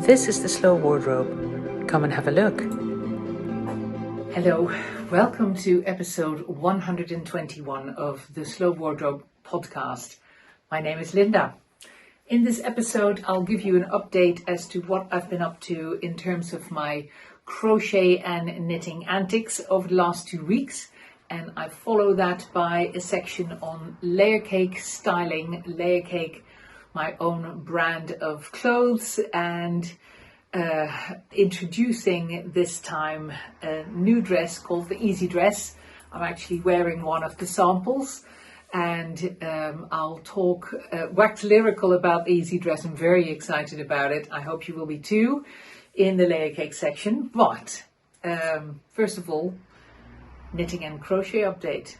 This is the Slow Wardrobe. Come and have a look. Hello, welcome to episode 121 of the Slow Wardrobe podcast. My name is Linda. In this episode, I'll give you an update as to what I've been up to in terms of my crochet and knitting antics over the last 2 weeks. And I follow that by a section on Layercake styling, Layercake, my own brand of clothes, and introducing this time a new dress called the Easy Dress. I'm actually wearing one of the samples, and I'll talk wax lyrical about the Easy Dress. I'm very excited about it. I hope you will be too in the Layercake section. But first of all, knitting and crochet update.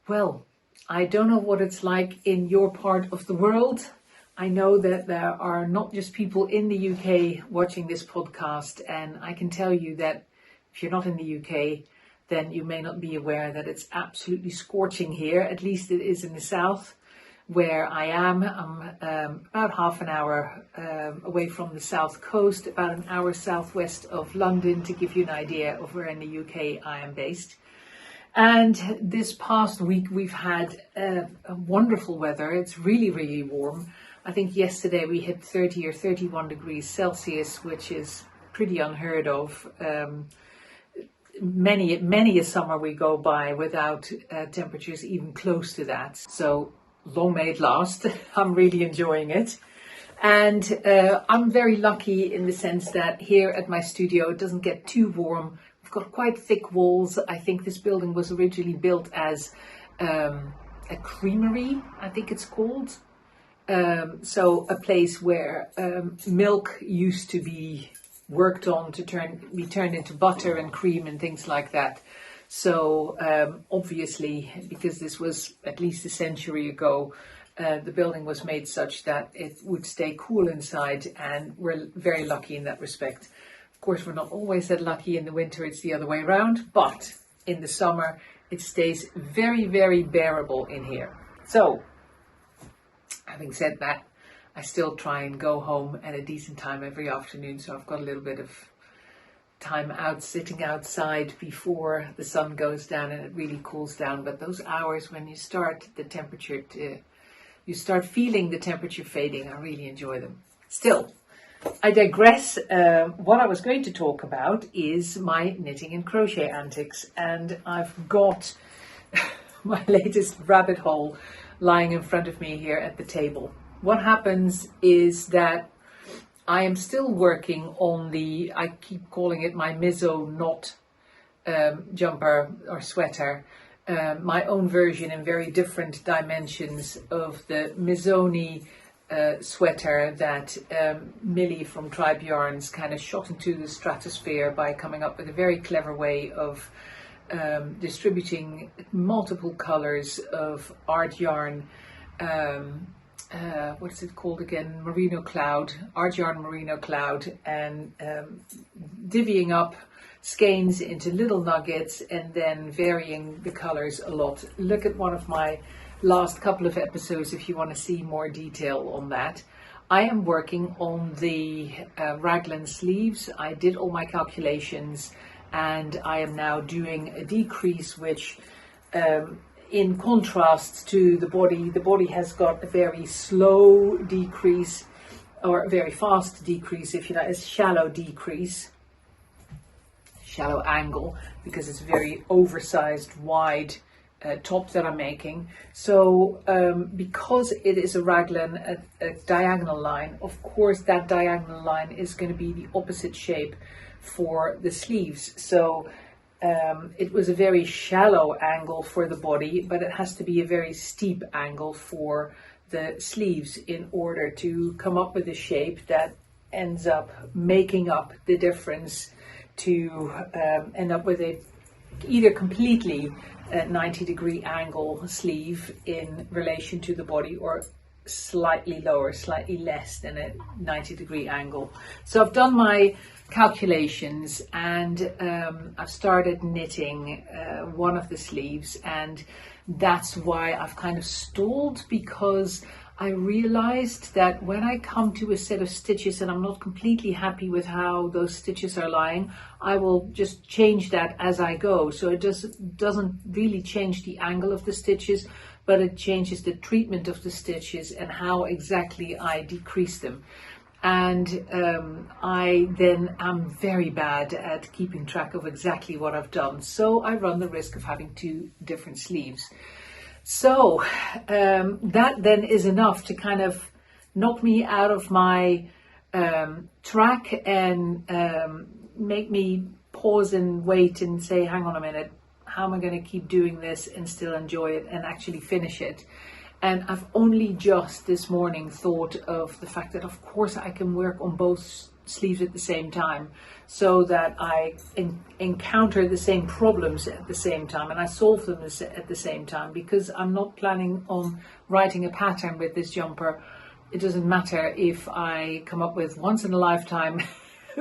Well, I don't know what it's like in your part of the world. I know that there are not just people in the UK watching this podcast, and I can tell you that if you're not in the UK, then you may not be aware that it's absolutely scorching here. At least it is in the south where I am. I'm about half an hour away from the south coast, about an hour southwest of London, to give you an idea of where in the UK I am based. And this past week we've had a wonderful weather. It's really, really warm. I think yesterday we hit 30 or 31 degrees Celsius, which is pretty unheard of. Many a summer we go by without temperatures even close to that. So long may it last. I'm really enjoying it. And I'm very lucky in the sense that here at my studio it doesn't get too warm. We've got quite thick walls. I think this building was originally built as a creamery, I think it's called. So a place where milk used to be worked on to be turned into butter and cream and things like that. So obviously, because this was at least a century ago, the building was made such that it would stay cool inside, and we're very lucky in that respect. Of course, we're not always that lucky. In the winter, it's the other way around, but in the summer, it stays very, very bearable in here. So, having said that, I still try and go home at a decent time every afternoon, so I've got a little bit of time out, sitting outside before the sun goes down and it really cools down. But those hours when you start you start feeling the temperature fading, I really enjoy them. Still, I digress. What I was going to talk about is my knitting and crochet antics, and I've got my latest rabbit hole lying in front of me here at the table. What happens is that I am still working on I keep calling it my MiZZo-NOT jumper or sweater, my own version in very different dimensions of the MiZZo-NOT sweater that Millie from ArtYarns kind of shot into the stratosphere by coming up with a very clever way of distributing multiple colors of art yarn. What is it called again? Merino cloud, ArtYarn Merino cloud, and divvying up skeins into little nuggets and then varying the colors a lot. Look at one of my last couple of episodes if you want to see more detail on that. I am working on the raglan sleeves. I did all my calculations and I am now doing a decrease which in contrast to the body has got a very slow decrease, or a very fast decrease, if you like, a shallow decrease, shallow angle, because it's a very oversized, wide top that I'm making. So because it is a raglan, a diagonal line, of course that diagonal line is going to be the opposite shape for the sleeves. So it was a very shallow angle for the body, but it has to be a very steep angle for the sleeves in order to come up with a shape that ends up making up the difference to end up with a either completely 90-degree angle sleeve in relation to the body, or slightly lower, slightly less than a 90-degree angle. So I've done my calculations, and I've started knitting one of the sleeves, and that's why I've kind of stalled, because I realized that when I come to a set of stitches and I'm not completely happy with how those stitches are lying, I will just change that as I go. So it doesn't really change the angle of the stitches, but it changes the treatment of the stitches and how exactly I decrease them. And I then am very bad at keeping track of exactly what I've done. So I run the risk of having 2 different sleeves. So that then is enough to kind of knock me out of my track and make me pause and wait and say, hang on a minute, how am I going to keep doing this and still enjoy it and actually finish it? And I've only just this morning thought of the fact that of course I can work on both sleeves at the same time, so that I encounter the same problems at the same time and I solve them at the same time, because I'm not planning on writing a pattern with this jumper. It doesn't matter if I come up with once in a lifetime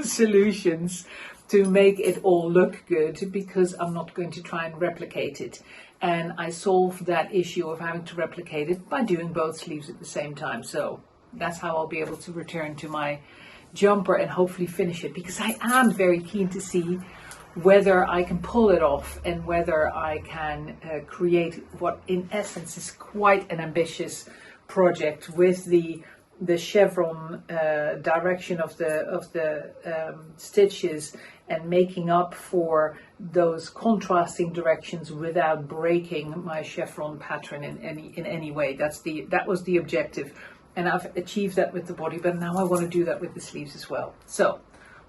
solutions to make it all look good, because I'm not going to try and replicate it. And I solve that issue of having to replicate it by doing both sleeves at the same time. So that's how I'll be able to return to my jumper and hopefully finish it, because I am very keen to see whether I can pull it off and whether I can create what in essence is quite an ambitious project with the chevron direction of the stitches, and making up for those contrasting directions without breaking my chevron pattern in any way. That was the objective, and I've achieved that with the body, but now I want to do that with the sleeves as well. So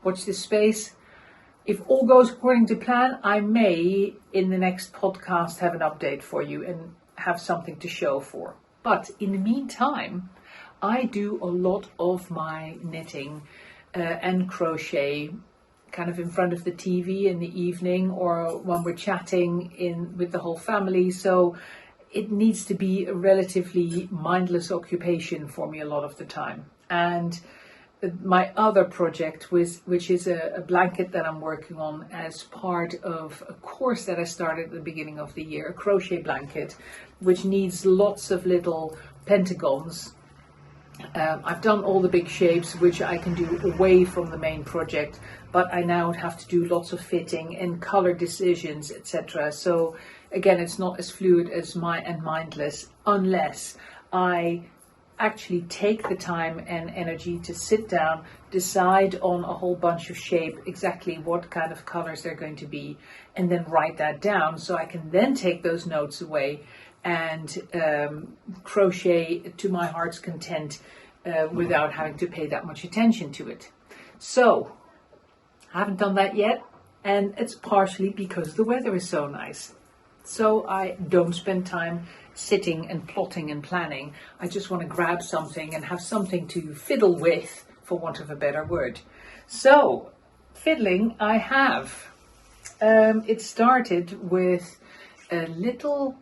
watch this space. If all goes according to plan, I may in the next podcast have an update for you and have something to show for. But in the meantime, I do a lot of my knitting and crochet kind of in front of the TV in the evening, or when we're chatting with the whole family. So it needs to be a relatively mindless occupation for me a lot of the time. And my other project, which is a blanket that I'm working on as part of a course that I started at the beginning of the year, a crochet blanket, which needs lots of little pentagons. I've done all the big shapes, which I can do away from the main project, but I now have to do lots of fitting and color decisions, etc. So again, it's not as fluid as mindless, unless I actually take the time and energy to sit down, decide on a whole bunch of shape, exactly what kind of colors they're going to be, and then write that down, so I can then take those notes away and crochet to my heart's content without having to pay that much attention to it. So I haven't done that yet, and it's partially because the weather is so nice. So I don't spend time sitting and plotting and planning. I just want to grab something and have something to fiddle with, for want of a better word. So fiddling I have. It started with a little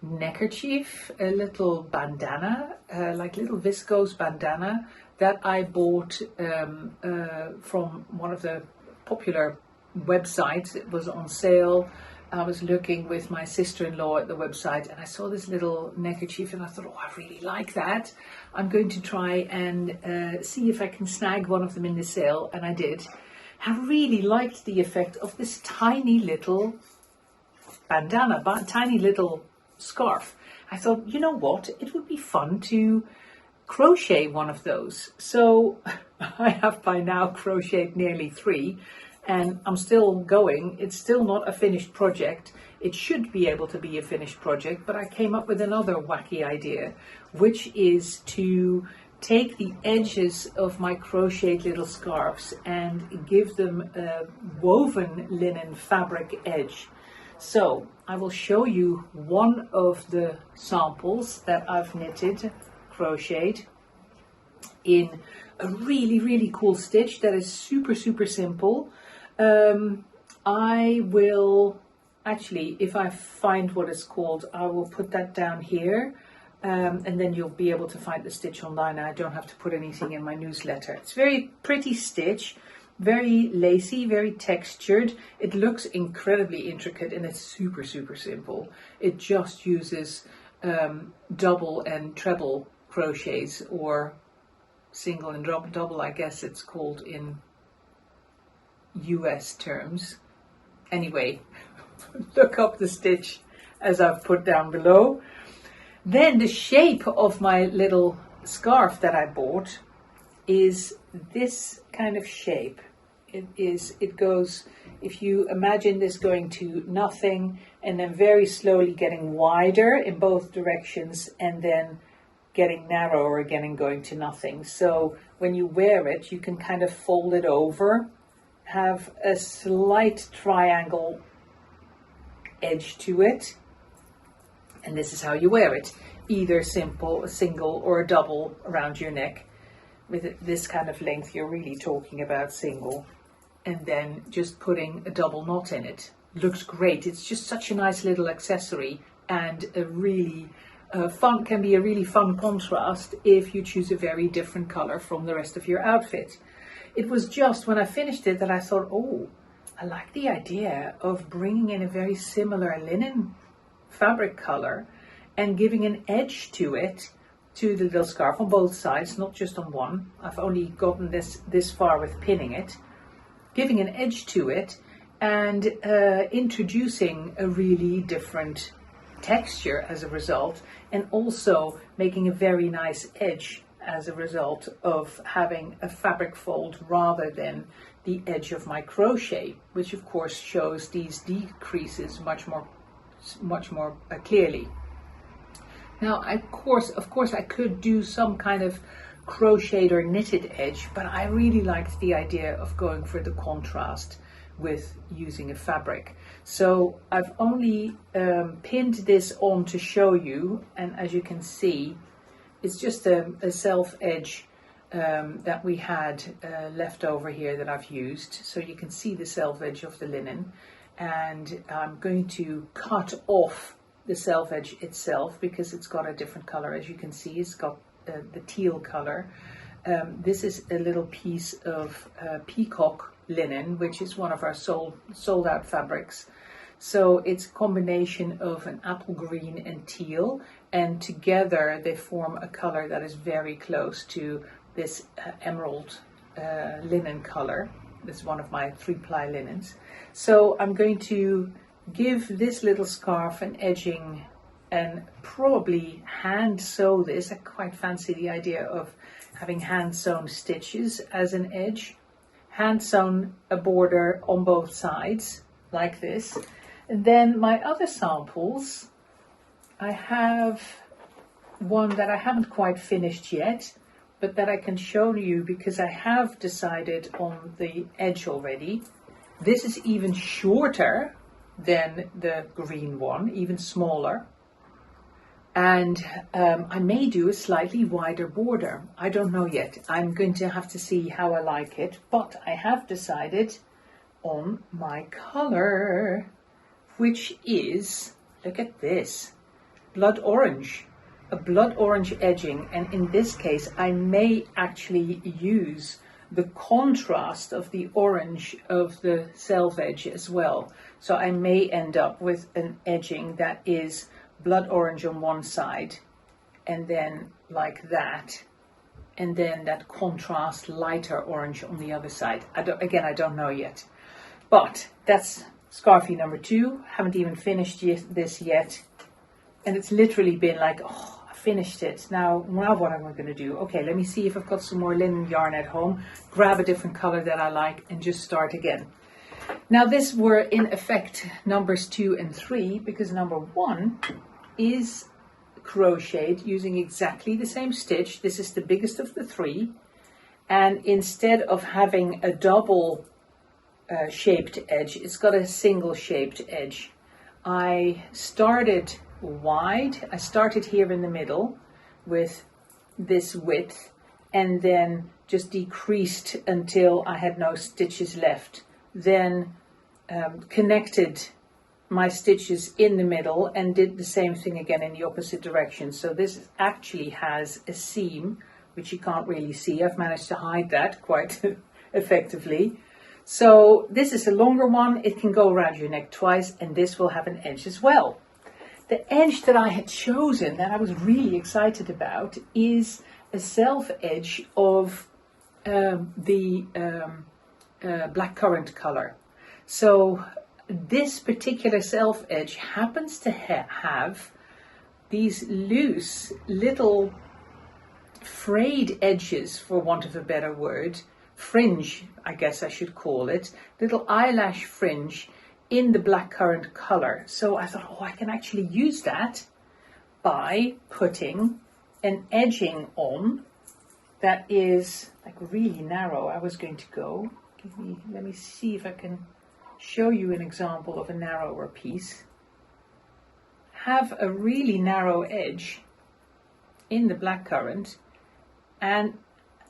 neckerchief, a little bandana, like little viscose bandana that I bought from one of the popular websites. It was on sale. I was looking with my sister-in-law at the website, and I saw this little neckerchief and I thought, oh, I really like that. I'm going to try and see if I can snag one of them in the sale, and I did. I really liked the effect of this tiny little bandana, tiny little scarf. I thought, you know what, it would be fun to crochet one of those. So I have by now crocheted nearly 3, and I'm still going. It's still not a finished project. It should be able to be a finished project, but I came up with another wacky idea, which is to take the edges of my crocheted little scarves and give them a woven linen fabric edge. So I will show you one of the samples that I've knitted, crocheted, in a really, really cool stitch that is super, super simple. I will actually, if I find what it's called, I will put that down here. and then you'll be able to find the stitch online. I don't have to put anything in my newsletter. It's very pretty stitch, very lacy, very textured. It looks incredibly intricate, and it's super, super simple. It just uses double and treble crochets, or single and double, I guess it's called in US terms. Anyway, look up the stitch as I've put down below. Then the shape of my little scarf that I bought is this kind of shape. It goes, if you imagine this going to nothing and then very slowly getting wider in both directions and then getting narrower again and going to nothing. So when you wear it, you can kind of fold it over, have a slight triangle edge to it, and this is how you wear it. Either simple, a single, or a double around your neck. With this kind of length, you're really talking about single. And then just putting a double knot in it. Looks great. It's just such a nice little accessory, and a really can be a really fun contrast if you choose a very different color from the rest of your outfit. It was just when I finished it that I thought, oh, I like the idea of bringing in a very similar linen fabric color and giving an edge to it, to the little scarf on both sides, not just on one. I've only gotten this far with pinning it. Giving an edge to it and introducing a really different texture as a result, and also making a very nice edge as a result of having a fabric fold rather than the edge of my crochet, which of course shows these decreases much more clearly. Now, of course, I could do some kind of crocheted or knitted edge, but I really liked the idea of going for the contrast with using a fabric. So I've only pinned this on to show you, and as you can see, it's just a self edge that we had left over here that I've used. So you can see the self edge of the linen, and I'm going to cut off the self edge itself because it's got a different color. As you can see, it's got the teal color. This is a little piece of peacock linen, which is one of our sold out fabrics. So it's a combination of an apple green and teal, and together they form a color that is very close to this emerald linen color. This is one of my 3-ply linens. So I'm going to give this little scarf an edging and probably hand sew this. I quite fancy the idea of having hand sewn stitches as an edge. Hand sewn a border on both sides like this. And then my other samples, I have one that I haven't quite finished yet, but that I can show you because I have decided on the edge already. This is even shorter than the green one, even smaller. And I may do a slightly wider border. I don't know yet. I'm going to have to see how I like it, but I have decided on my color, which is, look at this, blood orange. A blood orange edging, and in this case I may actually use the contrast of the orange of the self edge as well. So I may end up with an edging that is blood orange on one side, and then like that, and then that contrast lighter orange on the other side. I don't know yet, but that's scarfie number 2. Haven't even finished this yet, and it's literally been like, oh, finished it. Now what am I going to do? Okay, let me see if I've got some more linen yarn at home, grab a different color that I like, and just start again. Now this were in effect numbers 2 and 3, because number 1 is crocheted using exactly the same stitch. This is the biggest of the 3, and instead of having a double shaped edge, it's got a single shaped edge. I started wide. I started here in the middle with this width, and then just decreased until I had no stitches left. Then connected my stitches in the middle and did the same thing again in the opposite direction. So this actually has a seam, which you can't really see. I've managed to hide that quite effectively. So this is a longer one. It can go around your neck twice, and this will have an edge as well. The edge that I had chosen, that I was really excited about, is a self edge of the blackcurrant color. So this particular self edge happens to have these loose little frayed edges, for want of a better word, fringe, I guess I should call it, little eyelash fringe in the blackcurrant color. So I thought, oh, I can actually use that by putting an edging on that is like really narrow. I was going to go, let me see if I can show you an example of a narrower piece. Have a really narrow edge in the blackcurrant and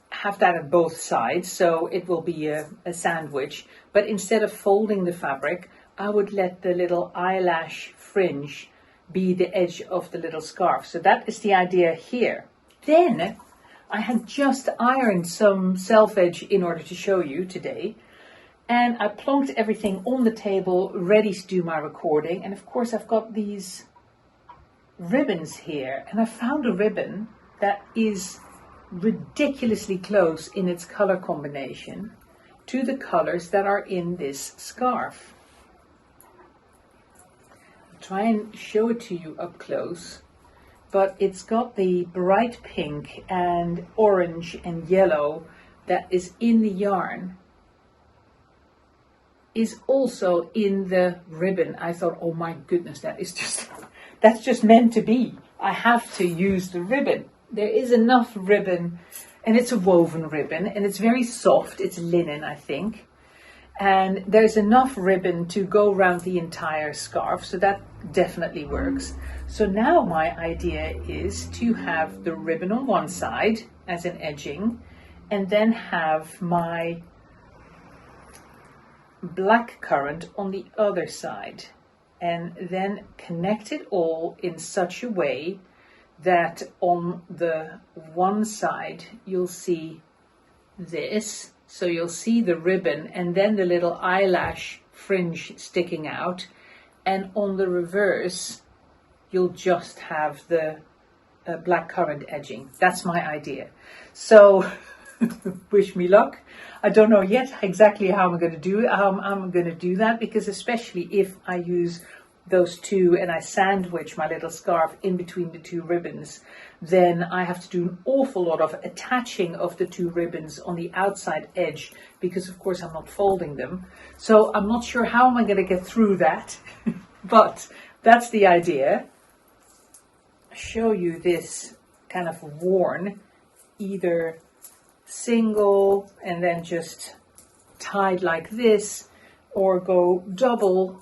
have that at both sides, so it will be a sandwich. But instead of folding the fabric, I would let the little eyelash fringe be the edge of the little scarf. So that is the idea here. Then I had just ironed some self edge in order to show you today, and I plonked everything on the table ready to do my recording. And of course I've got these ribbons here, and I found a ribbon that is ridiculously close in its color combination to the colors that are in this scarf. I'll try and show it to you up close, but it's got the bright pink and orange and yellow that is in the yarn is also in the ribbon. I thought, oh my goodness, that's just meant to be. I have to use the ribbon. There is enough ribbon, and it's a woven ribbon, and it's very soft. It's linen, I think. And there's enough ribbon to go around the entire scarf, so that definitely works. So now my idea is to have the ribbon on one side as an edging, and then have my blackcurrant on the other side, and then connect it all in such a way that on the one side you'll see this, so you'll see the ribbon and then the little eyelash fringe sticking out, and on the reverse you'll just have the blackcurrant edging. That's my idea. So wish me luck. I don't know yet exactly how I'm going to do it, how I'm going to do that, because especially if I use those two and I sandwich my little scarf in between the two ribbons, then I have to do an awful lot of attaching of the two ribbons on the outside edge, because of course I'm not folding them. So I'm not sure how I'm going to get through that, but that's the idea. I'll show you this kind of worn, either single and then just tied like this, or go double.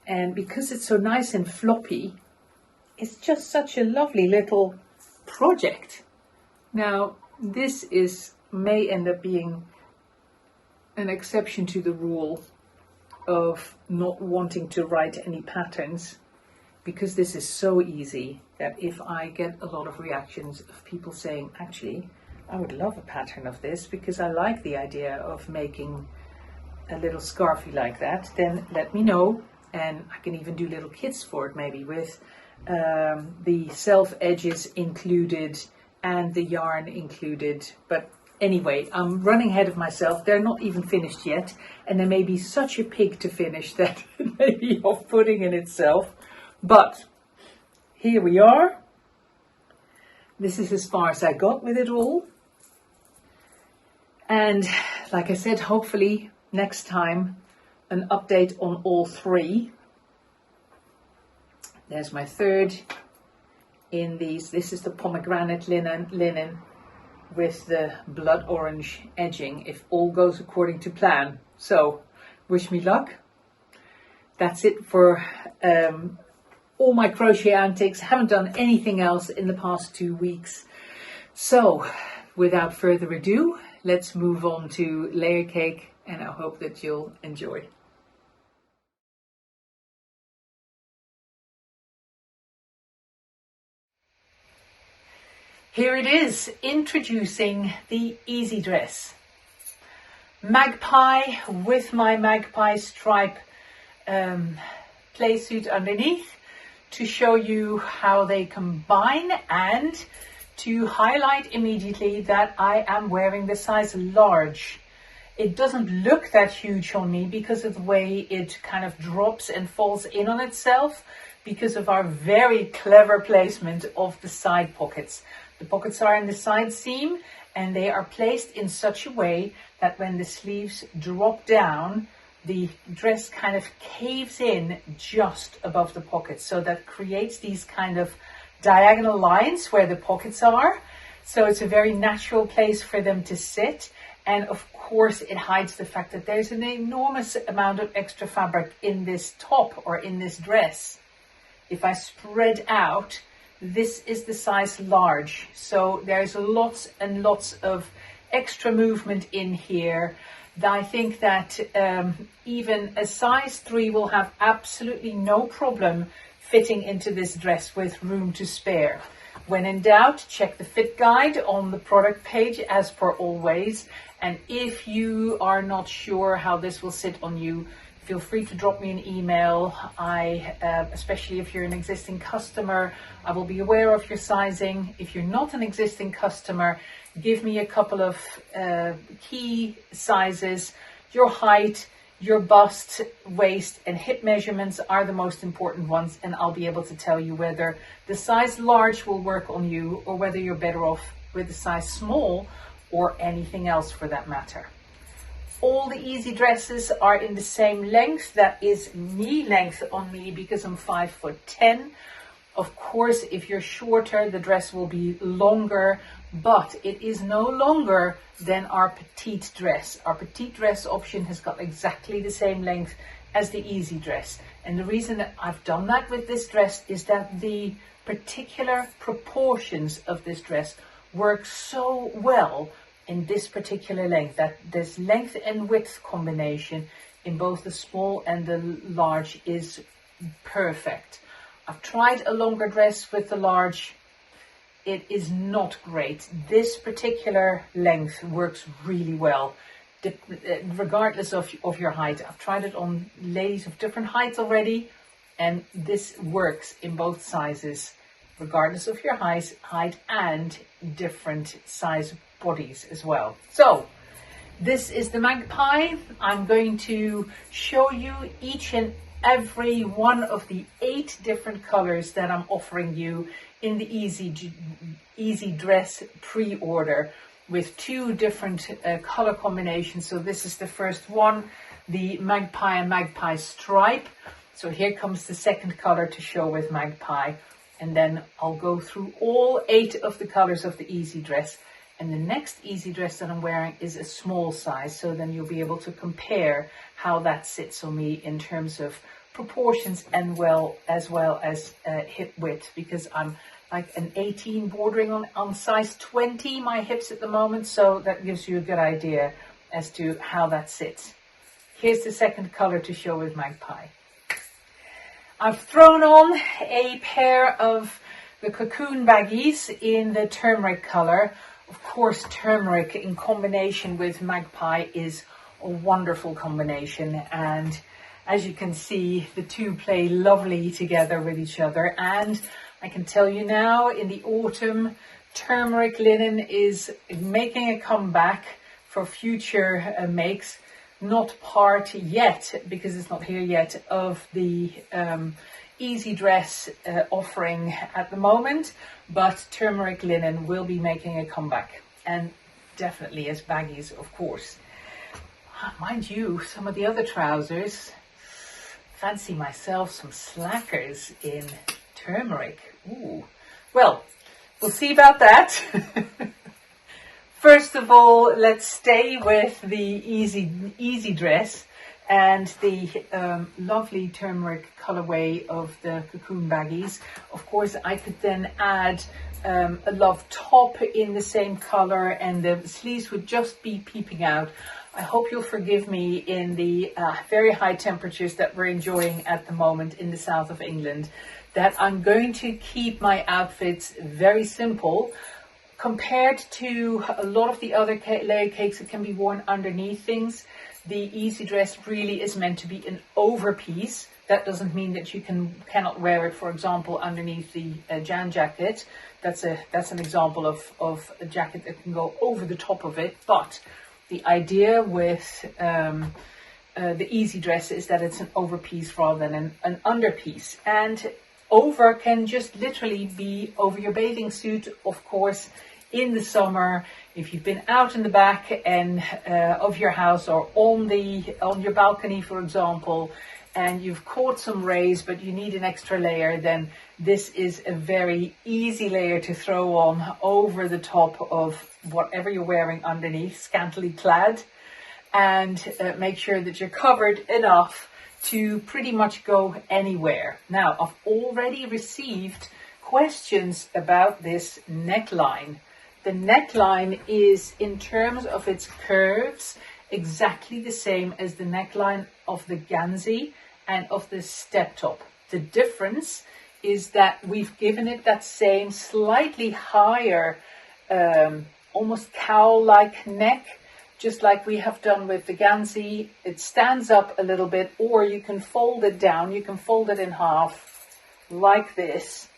And because it's so nice and floppy, it's just such a lovely little project. Now, this may end up being an exception to the rule of not wanting to write any patterns, because this is so easy that if I get a lot of reactions of people saying, actually, I would love a pattern of this because I like the idea of making a little scarfy like that, then let me know. And I can even do little kits for it, maybe with the self edges included and the yarn included. But anyway, I'm running ahead of myself. They're not even finished yet, and there may be such a pig to finish that it may be off-putting in itself. But here we are. This is as far as I got with it all. And like I said, hopefully next time an update on all three. There's my third in these. This is the pomegranate linen with the blood orange edging, if all goes according to plan. So wish me luck. That's it for all my crochet antics. Haven't done anything else in the past 2 weeks. So without further ado, let's move on to Layercake, and I hope that you'll enjoy. Here it is, introducing the easy dress. Magpie with my magpie stripe play suit underneath to show you how they combine, and to highlight immediately that I am wearing the size large. It doesn't look that huge on me because of the way it kind of drops and falls in on itself, because of our very clever placement of the side pockets. The pockets are in the side seam, and they are placed in such a way that when the sleeves drop down, the dress kind of caves in just above the pockets. So that creates these kind of diagonal lines where the pockets are. So it's a very natural place for them to sit. And of course, it hides the fact that there's an enormous amount of extra fabric in this top or in this dress. If I spread out, this is the size large. So there's lots and lots of extra movement in here. I think that even a size 3 will have absolutely no problem fitting into this dress with room to spare. When in doubt, check the fit guide on the product page as per always. And if you are not sure how this will sit on you, feel free to drop me an email. Especially if you're an existing customer, I will be aware of your sizing. If you're not an existing customer, give me a couple of key sizes. Your height, your bust, waist and hip measurements are the most important ones, and I'll be able to tell you whether the size large will work on you or whether you're better off with the size small or anything else for that matter. All the easy dresses are in the same length. That is knee length on me because I'm 5'10". Of course, if you're shorter, the dress will be longer, but it is no longer than our petite dress. Our petite dress option has got exactly the same length as the easy dress. And the reason that I've done that with this dress is that the particular proportions of this dress work so well in this particular length, that this length and width combination in both the small and the large is perfect. I've tried a longer dress with the large. It is not great. This particular length works really well, regardless of your height. I've tried it on ladies of different heights already, and this works in both sizes, regardless of your height and different size bodies as well. So this is the Magpie. I'm going to show you each and every one of the 8 different colors that I'm offering you in the easy dress pre-order with 2 different color combinations. So this is the first one, the Magpie and Magpie stripe. So here comes the second color to show with Magpie, and then I'll go through all 8 of the colors of the easy dress. And the next easy dress that I'm wearing is a small size, so then you'll be able to compare how that sits on me in terms of proportions and as well as hip width, because I'm like an 18 bordering on size 20 my hips at the moment, so that gives you a good idea as to how that sits. Here's the second color to show with Magpie. I've thrown on a pair of the cocoon baggies in the turmeric color. Of course, turmeric in combination with Magpie is a wonderful combination, and as you can see, the two play lovely together with each other. And I can tell you now, in the autumn, turmeric linen is making a comeback for future makes. Not part yet, because it's not here yet, of the easy dress offering at the moment, but turmeric linen will be making a comeback, and definitely as baggies, of course. Mind you, some of the other trousers, fancy myself some slackers in turmeric. Ooh, well, we'll see about that. First of all, let's stay with the easy dress and the lovely turmeric colorway of the cocoon baggies. Of course, I could then add a love top in the same color, and the sleeves would just be peeping out. I hope you'll forgive me in the very high temperatures that we're enjoying at the moment in the south of England, that I'm going to keep my outfits very simple. Compared to a lot of the other layer cakes that can be worn underneath things, the Easy Dress really is meant to be an overpiece. That doesn't mean that you cannot wear it, for example, underneath the Jan jacket. That's an example of a jacket that can go over the top of it. But the idea with the Easy Dress is that it's an overpiece rather than an underpiece. And over can just literally be over your bathing suit, of course, in the summer, if you've been out in the back and of your house or on your balcony, for example, and you've caught some rays, but you need an extra layer, then this is a very easy layer to throw on over the top of whatever you're wearing underneath, scantily clad, and make sure that you're covered enough to pretty much go anywhere. Now, I've already received questions about this neckline. The neckline is, in terms of its curves, exactly the same as the neckline of the Ganzi and of the step top. The difference is that we've given it that same slightly higher, almost cowl-like neck, just like we have done with the Ganzi. It stands up a little bit, or you can fold it down. You can fold it in half like this,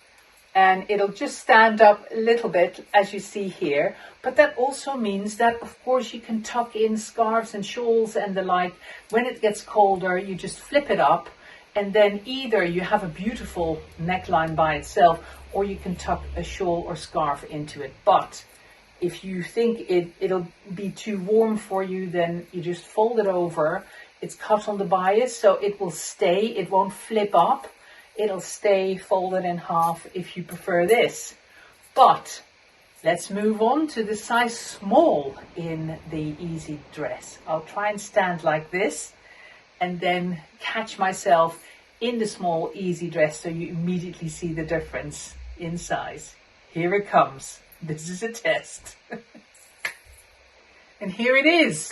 and it'll just stand up a little bit, as you see here. But that also means that, of course, you can tuck in scarves and shawls and the like. When it gets colder, you just flip it up, and then either you have a beautiful neckline by itself, or you can tuck a shawl or scarf into it. But if you think it'll be too warm for you, then you just fold it over. It's cut on the bias, so it will stay. It won't flip up. It'll stay folded in half if you prefer this. But let's move on to the size small in the Easy Dress. I'll try and stand like this and then catch myself in the small Easy Dress so you immediately see the difference in size. Here it comes. This is a test. And here it is.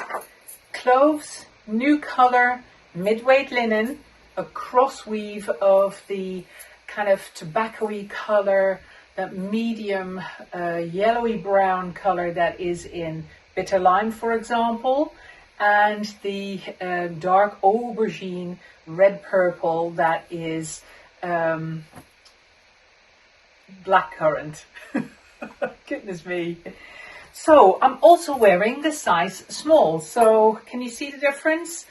Cloves, new color, mid-weight linen, a cross weave of the kind of tobacco-y color, that medium yellowy brown color that is in bitter lime, for example, and the dark aubergine red purple that is blackcurrant. Goodness me. So I'm also wearing the size small. So can you see the difference?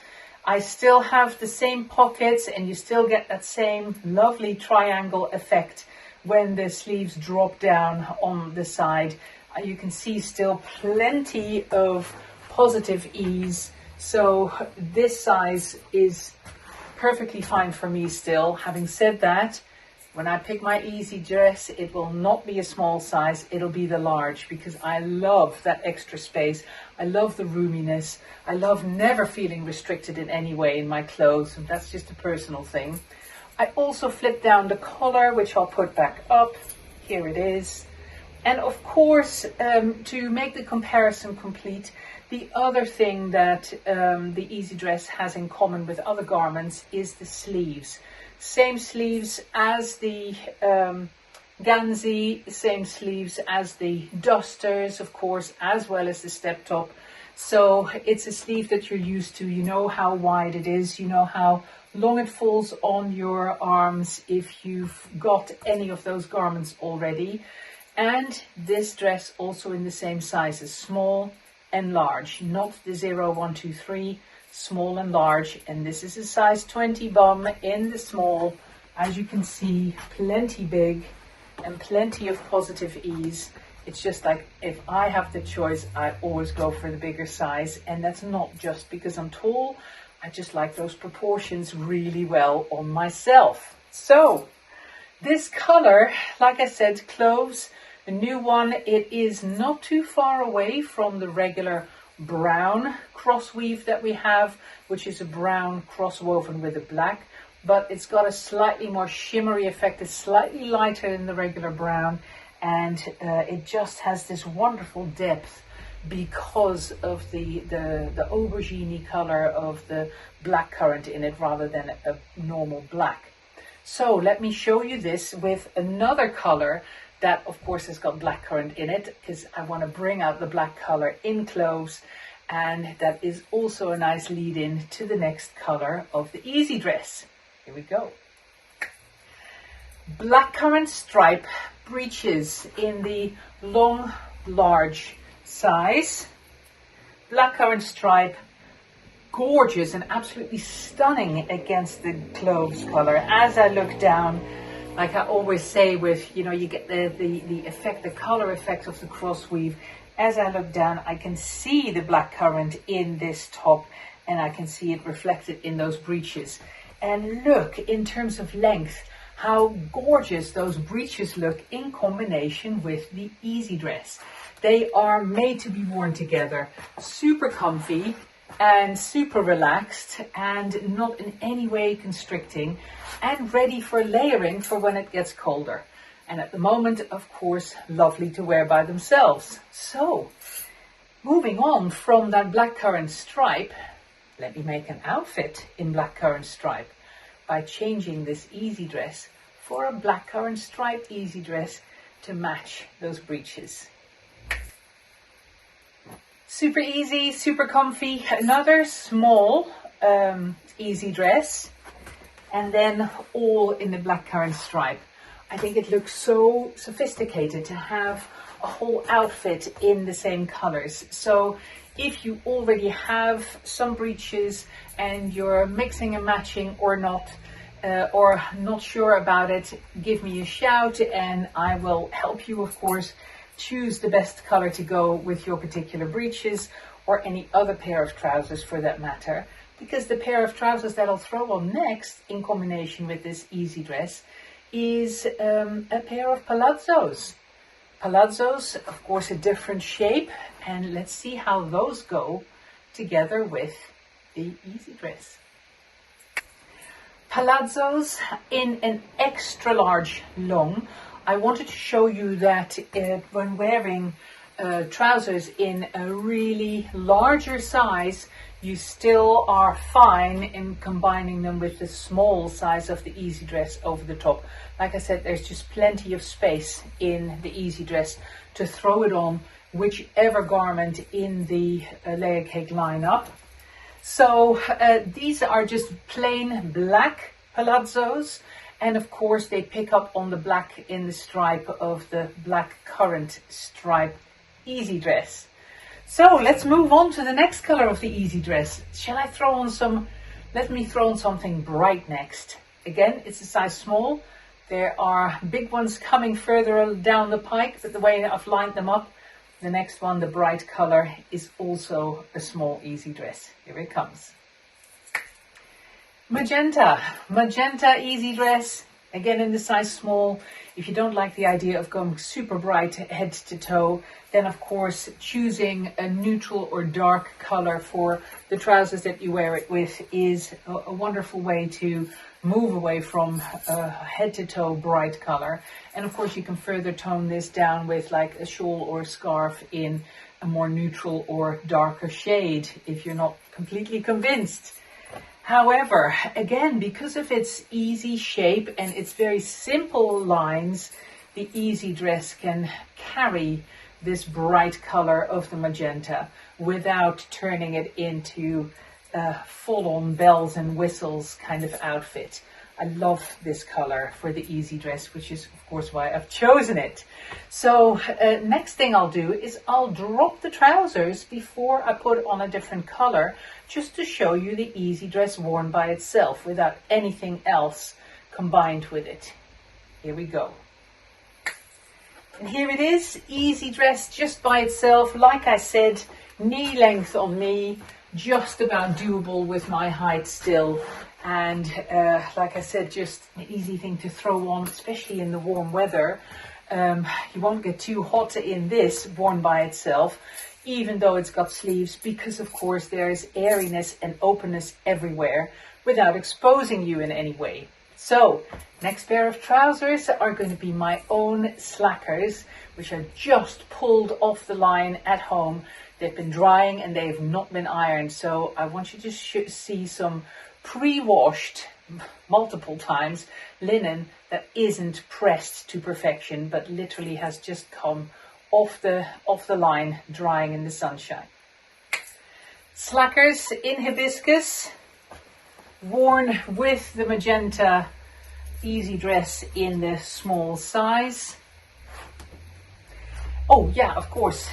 I still have the same pockets, and you still get that same lovely triangle effect when the sleeves drop down on the side. You can see still plenty of positive ease. So this size is perfectly fine for me still. Having said that, when I pick my Easy Dress, it will not be a small size, it'll be the large, because I love that extra space. I love the roominess. I love never feeling restricted in any way in my clothes. And that's just a personal thing. I also flip down the collar, which I'll put back up. Here it is. And of course, to make the comparison complete, the other thing that the Easy Dress has in common with other garments is the sleeves. Same sleeves as the Ganzi, same sleeves as the dusters, of course, as well as the step top. So it's a sleeve that you're used to. You know how wide it is. You know how long it falls on your arms if you've got any of those garments already. And this dress also in the same sizes, small and large, not the 0, 1, 2, 3. Small and large, and this is a size 20 bum in the small. As you can see, plenty big and plenty of positive ease. It's just like, if I have the choice, I always go for the bigger size, and that's not just because I'm tall. I just like those proportions really well on myself. So this color, like I said, cloves, a new one. It is not too far away from the regular brown cross weave that we have, which is a brown cross woven with a black, but it's got a slightly more shimmery effect. It's slightly lighter than the regular brown, and it just has this wonderful depth because of the aubergine color of the blackcurrant in it rather than a normal black. So let me show you this with another color That of course has got blackcurrant in it because I want to bring out the black color in close, and that is also a nice lead in to the next color of the easy dress. Here we go. Blackcurrant stripe breeches in the long, large size. Blackcurrant stripe, gorgeous and absolutely stunning against the cloves color. As I look down, like I always say with, you know, you get the effect, the color effect of the cross weave. As I look down, I can see the blackcurrant in this top, and I can see it reflected in those breeches. And look, in terms of length, how gorgeous those breeches look in combination with the easy dress. They are made to be worn together, super comfy and super relaxed and not in any way constricting, and ready for layering for when it gets colder. And at the moment, of course, lovely to wear by themselves. So, moving on from that blackcurrant stripe, let me make an outfit in blackcurrant stripe by changing this easy dress for a blackcurrant striped easy dress to match those breeches. Super easy, super comfy. Another small easy dress, and then all in the blackcurrant stripe. I think it looks so sophisticated to have a whole outfit in the same colors. So if you already have some breeches and you're mixing and matching or not sure about it, give me a shout and I will help you, of course, choose the best color to go with your particular breeches or any other pair of trousers for that matter. Because the pair of trousers that I'll throw on next in combination with this easy dress is a pair of palazzos. Palazzos, of course, a different shape, and let's see how those go together with the easy dress. Palazzos in an extra large long. I wanted to show you that when wearing trousers in a really larger size, you still are fine in combining them with the small size of the easy dress over the top. Like I said, there's just plenty of space in the easy dress to throw it on whichever garment in the Layercake lineup. So these are just plain black palazzos, and of course they pick up on the black in the stripe of the blackcurrant stripe easy dress. So let's move on to the next color of the easy dress. Shall I throw on some, let me throw on something bright next. Again, it's a size small. There are big ones coming further down the pike, but the way I've lined them up, the next one, the bright color, is also a small easy dress. Here it comes. Magenta easy dress, again in the size small. If you don't like the idea of going super bright head to toe, then of course choosing a neutral or dark color for the trousers that you wear it with is a wonderful way to move away from head to toe bright color. And of course you can further tone this down with like a shawl or a scarf in a more neutral or darker shade if you're not completely convinced. However, again, because of its easy shape and its very simple lines, the easy dress can carry this bright color of the magenta without turning it into a full-on bells and whistles kind of outfit. I love this color for the easy dress, which is of course why I've chosen it. So next thing I'll do is I'll drop the trousers before I put on a different color, just to show you the easy dress worn by itself without anything else combined with it. Here we go. And here it is, easy dress just by itself. Like I said, knee length on me, just about doable with my height still. And like I said, just an easy thing to throw on, especially in the warm weather. You won't get too hot in this worn by itself, even though it's got sleeves, because of course there's airiness and openness everywhere without exposing you in any way. So next pair of trousers are going to be my own slackers, which I just pulled off the line at home. They've been drying and they've not been ironed. So I want you to see some pre-washed multiple times, linen that isn't pressed to perfection, but literally has just come off the line, drying in the sunshine. Slackers in hibiscus, worn with the magenta easy dress in the small size. Oh yeah, of course,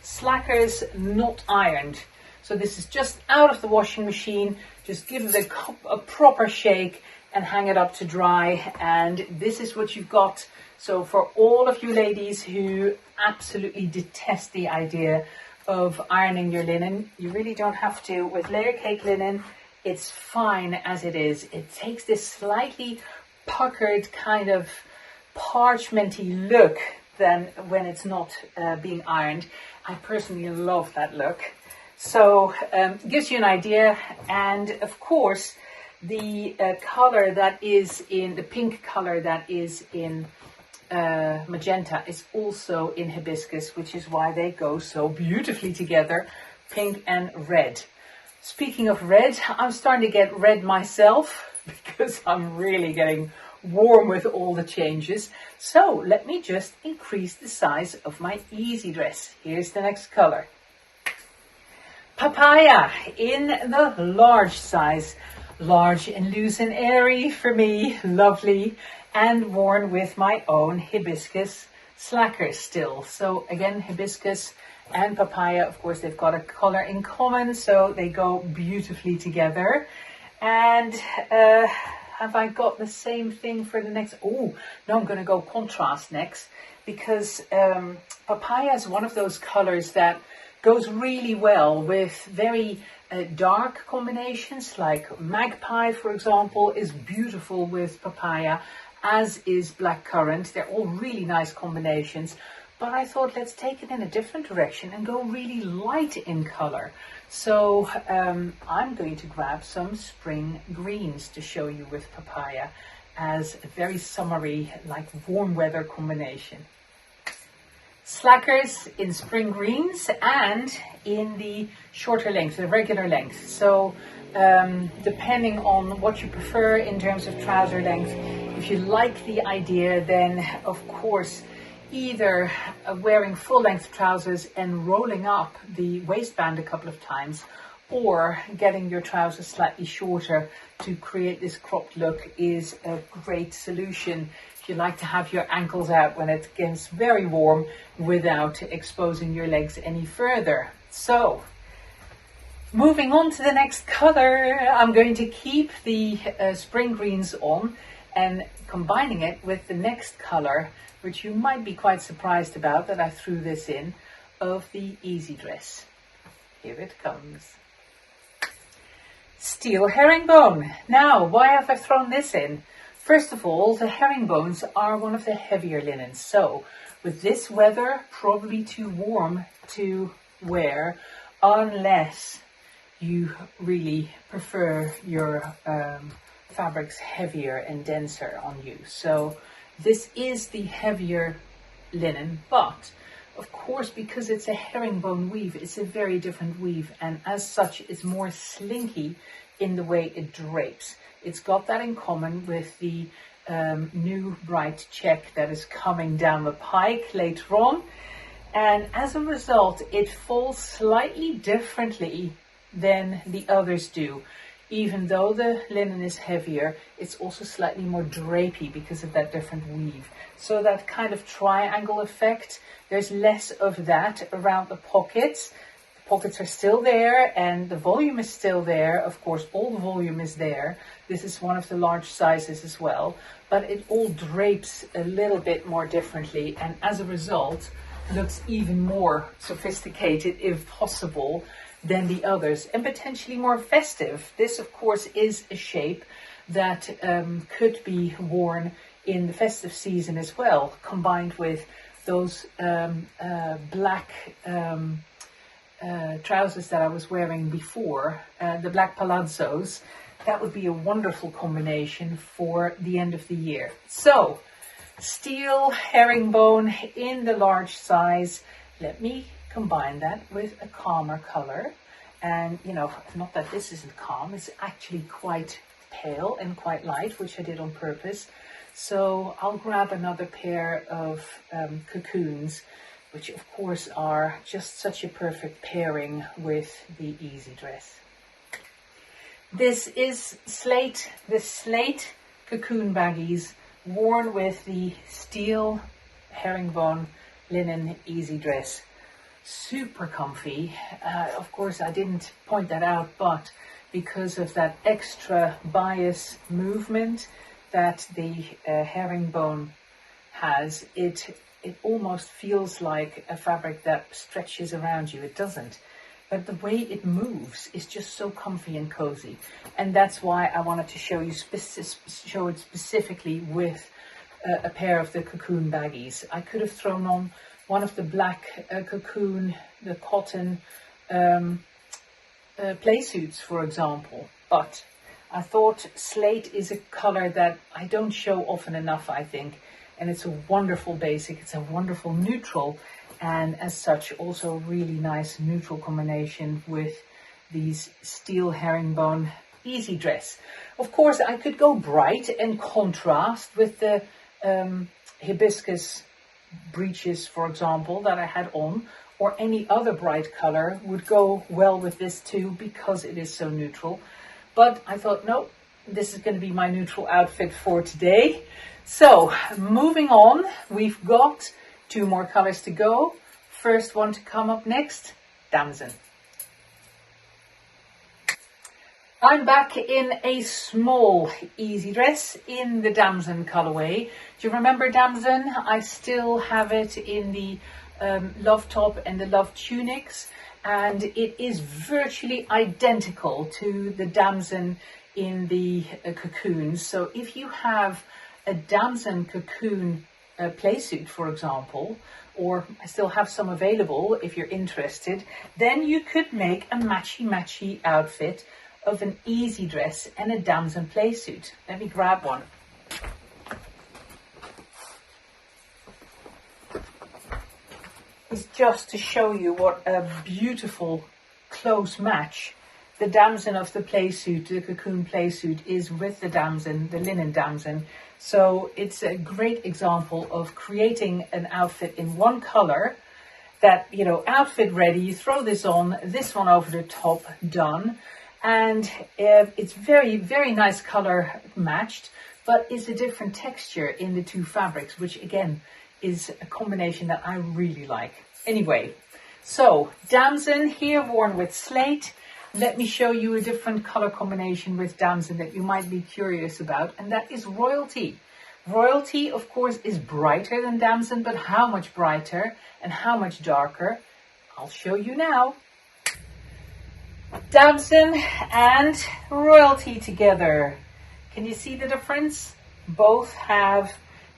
slackers not ironed. So this is just out of the washing machine. Just give it a proper shake and hang it up to dry. And this is what you've got. So for all of you ladies who absolutely detest the idea of ironing your linen, you really don't have to. With Layercake linen, it's fine as it is. It takes this slightly puckered kind of parchmenty look than when it's not being ironed. I personally love that look. So gives you an idea. And of course, the color that is in the pink color that is in magenta is also in hibiscus, which is why they go so beautifully together, pink and red. Speaking of red, I'm starting to get red myself because I'm really getting warm with all the changes. So let me just increase the size of my easy dress. Here's the next color. Papaya in the large size, large and loose and airy for me, lovely, and worn with my own hibiscus slackers still. So again, hibiscus and papaya, of course, they've got a color in common, so they go beautifully together. And have I got the same thing for the next? Oh, no, I'm going to go contrast next, because papaya is one of those colors that goes really well with very dark combinations, like magpie, for example, is beautiful with papaya, as is blackcurrant. They're all really nice combinations. But I thought, let's take it in a different direction and go really light in color. So I'm going to grab some spring greens to show you with papaya as a very summery, like warm weather combination. Slackers in spring greens and in the shorter length, the regular length. So depending on what you prefer in terms of trouser length, if you like the idea, then of course either wearing full length trousers and rolling up the waistband a couple of times, or getting your trousers slightly shorter to create this cropped look is a great solution if you like to have your ankles out when it gets very warm without exposing your legs any further. So moving on to the next color, I'm going to keep the spring greens on and combining it with the next color, which you might be quite surprised about that I threw this in, of the easy dress. Here it comes. Steel herringbone. Now, why have I thrown this in? First of all, the herringbones are one of the heavier linens. So with this weather, probably too warm to wear unless you really prefer your fabrics heavier and denser on you. So this is the heavier linen, but of course, because it's a herringbone weave, it's a very different weave, and as such, it's more slinky in the way it drapes. It's got that in common with the new bright check that is coming down the pike later on, and as a result, it falls slightly differently than the others do. Even though the linen is heavier, it's also slightly more drapey because of that different weave. So that kind of triangle effect, there's less of that around the pockets. The pockets are still there and the volume is still there. Of course, all the volume is there. This is one of the large sizes as well, but it all drapes a little bit more differently, and as a result, looks even more sophisticated, if possible, than the others, and potentially more festive. This, of course, is a shape that could be worn in the festive season as well, combined with those black trousers that I was wearing before, the black palazzos. That would be a wonderful combination for the end of the year. So, steel herringbone in the large size. Let me combine that with a calmer color, and you know, not that this isn't calm, it's actually quite pale and quite light, which I did on purpose. So I'll grab another pair of cocoons, which of course are just such a perfect pairing with the easy dress. This is the slate cocoon baggies worn with the steel herringbone linen easy dress. Super comfy. Of course I didn't point that out, but because of that extra bias movement that the herringbone has, it almost feels like a fabric that stretches around you. It doesn't, but the way it moves is just so comfy and cozy, and that's why I wanted to show you show it specifically with a pair of the cocoon baggies. I could have thrown on one of the black cocoon, the cotton play suits, for example, but I thought slate is a color that I don't show often enough, I think, and it's a wonderful basic, it's a wonderful neutral, and as such also a really nice neutral combination with these steel herringbone easy dress. Of course I could go bright and contrast with the hibiscus breeches, for example, that I had on, or any other bright color would go well with this too, because it is so neutral. But I thought, no, this is going to be my neutral outfit for today. So moving on, we've got 2 more colors to go. First one to come up next, damson. I'm back in a small easy dress in the damson colorway. Do you remember damson? I still have it in the love top and the love tunics, and it is virtually identical to the damson in the cocoons. So if you have a damson cocoon playsuit, for example, or I still have some available if you're interested, then you could make a matchy outfit of an easy dress and a damson playsuit. Let me grab one. It's just to show you what a beautiful close match the damson of the playsuit, the cocoon playsuit, is with the damson, the linen damson. So it's a great example of creating an outfit in one color that, you know, outfit ready, you throw this on, this one over the top, done. And it's very, very nice color matched, but it's a different texture in the 2 fabrics, which again is a combination that I really like. Anyway, so damson here worn with slate. Let me show you a different color combination with damson that you might be curious about, and that is royalty. Royalty, of course, is brighter than damson, but how much brighter and how much darker? I'll show you now. Damson and royalty together. Can you see the difference? Both have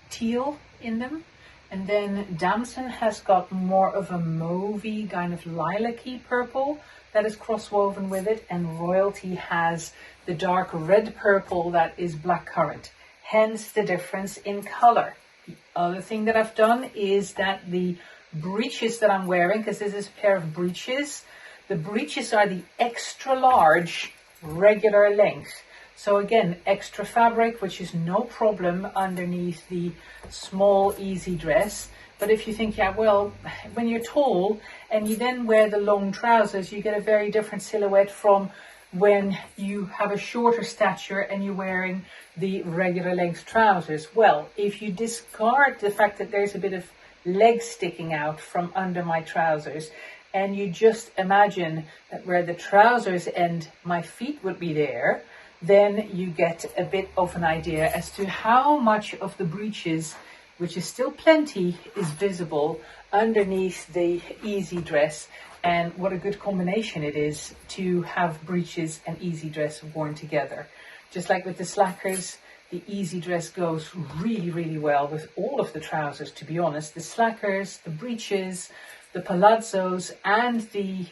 teal in them, and then damson has got more of a mauvey kind of lilac-y purple that is cross-woven with it, and royalty has the dark red purple that is blackcurrant, hence the difference in color. The other thing that I've done is that the breeches that I'm wearing, because this is a pair of breeches, the breeches are the extra large regular length. So again, extra fabric, which is no problem underneath the small easy dress. But if you think, yeah, well, when you're tall and you then wear the long trousers, you get a very different silhouette from when you have a shorter stature and you're wearing the regular length trousers. Well, if you discard the fact that there's a bit of leg sticking out from under my trousers, and you just imagine that where the trousers end, my feet would be there, then you get a bit of an idea as to how much of the breeches, which is still plenty, is visible underneath the easy dress, and what a good combination it is to have breeches and easy dress worn together. Just like with the slackers, the easy dress goes really, really well with all of the trousers, to be honest. The slackers, the breeches, the palazzos, and the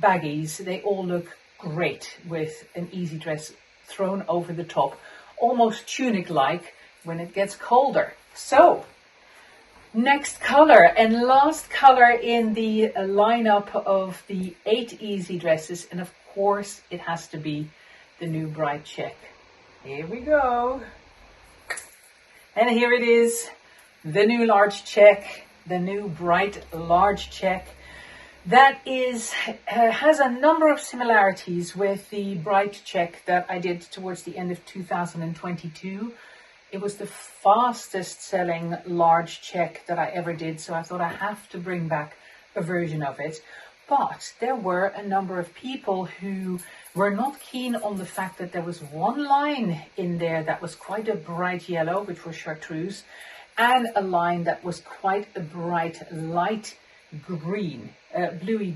baggies, they all look great with an easy dress thrown over the top, almost tunic-like when it gets colder. So, next color and last color in the lineup of the 8 easy dresses, and of course it has to be the new bright check. Here we go. And here it is, the new large check, the new bright large check. That has a number of similarities with the bright check that I did towards the end of 2022. It was the fastest selling large check that I ever did, so I thought I have to bring back a version of it. But there were a number of people who were not keen on the fact that there was one line in there that was quite a bright yellow, which was chartreuse, and a line that was quite a bright light green, blue,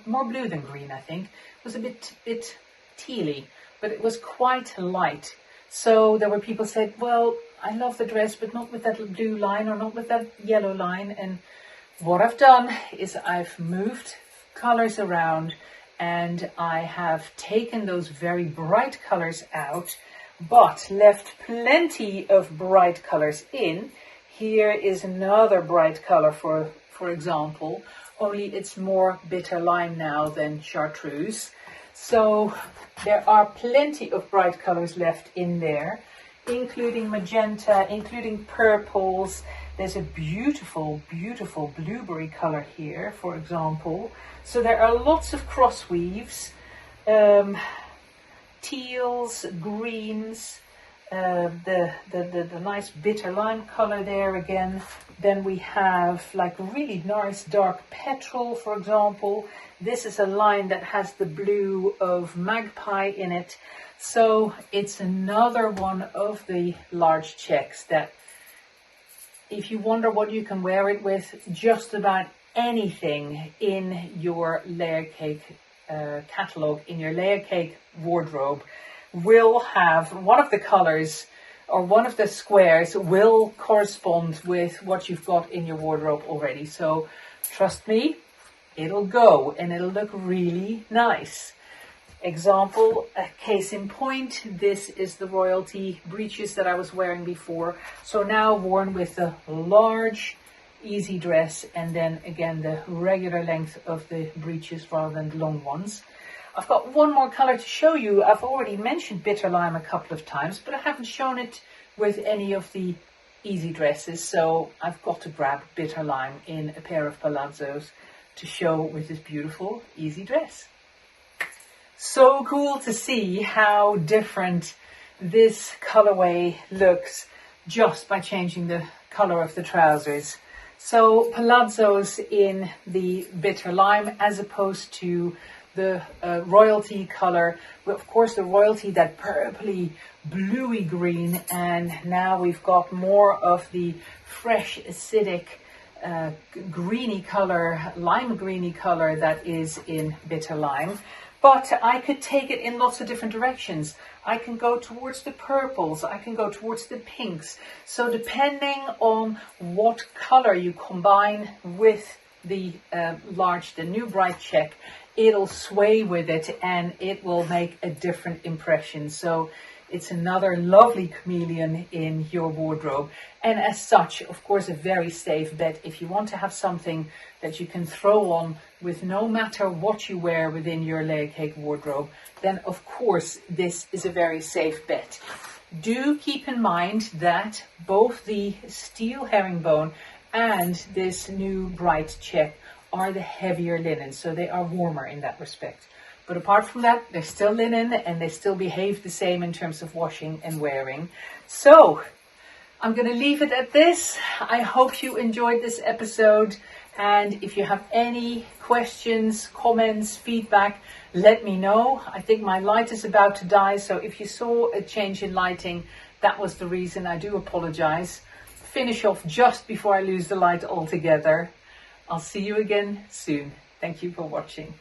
more blue than green, I think. It was a bit tealy, but it was quite light. So there were people said, well, I love the dress, but not with that blue line or not with that yellow line. And what I've done is I've moved colors around and I have taken those very bright colors out, but left plenty of bright colors in. Here is another bright color, for example, only it's more bitter lime now than chartreuse. So there are plenty of bright colors left in there, including magenta, including purples. There's a beautiful, beautiful blueberry color here, for example. So there are lots of cross weaves, teals, greens, the nice bitter lime color there again. Then we have like really nice dark petrol, for example. This is a line that has the blue of magpie in it. So it's another one of the large checks that if you wonder what you can wear it with, just about anything in your Layercake catalog, in your Layercake wardrobe, will have one of the colors or one of the squares will correspond with what you've got in your wardrobe already. So trust me, it'll go and it'll look really nice. Example, a case in point, this is the royalty breeches that I was wearing before. So now worn with the large easy dress and then again the regular length of the breeches rather than the long ones. I've got one more color to show you. I've already mentioned bitter lime a couple of times, but I haven't shown it with any of the easy dresses. So I've got to grab bitter lime in a pair of palazzos to show with this beautiful easy dress. So cool to see how different this colorway looks just by changing the color of the trousers. So palazzos in the bitter lime as opposed to the royalty color. Well, of course, the royalty, that purpley bluey green, and now we've got more of the fresh acidic greeny color, lime greeny color that is in bitter lime. But I could take it in lots of different directions. I can go towards the purples, I can go towards the pinks. So depending on what color you combine with the the new bright check, it'll sway with it and it will make a different impression. So it's another lovely chameleon in your wardrobe. And as such, of course, a very safe bet. If you want to have something that you can throw on with no matter what you wear within your Layercake wardrobe, then of course this is a very safe bet. Do keep in mind that both the steel herringbone and this new bright check are the heavier linen, so they are warmer in that respect. But apart from that, they're still linen and they still behave the same in terms of washing and wearing. So I'm going to leave it at this. I hope you enjoyed this episode. And if you have any questions, comments, feedback, let me know. I think my light is about to die. So if you saw a change in lighting, that was the reason. I do apologize. Finish off just before I lose the light altogether. I'll see you again soon. Thank you for watching.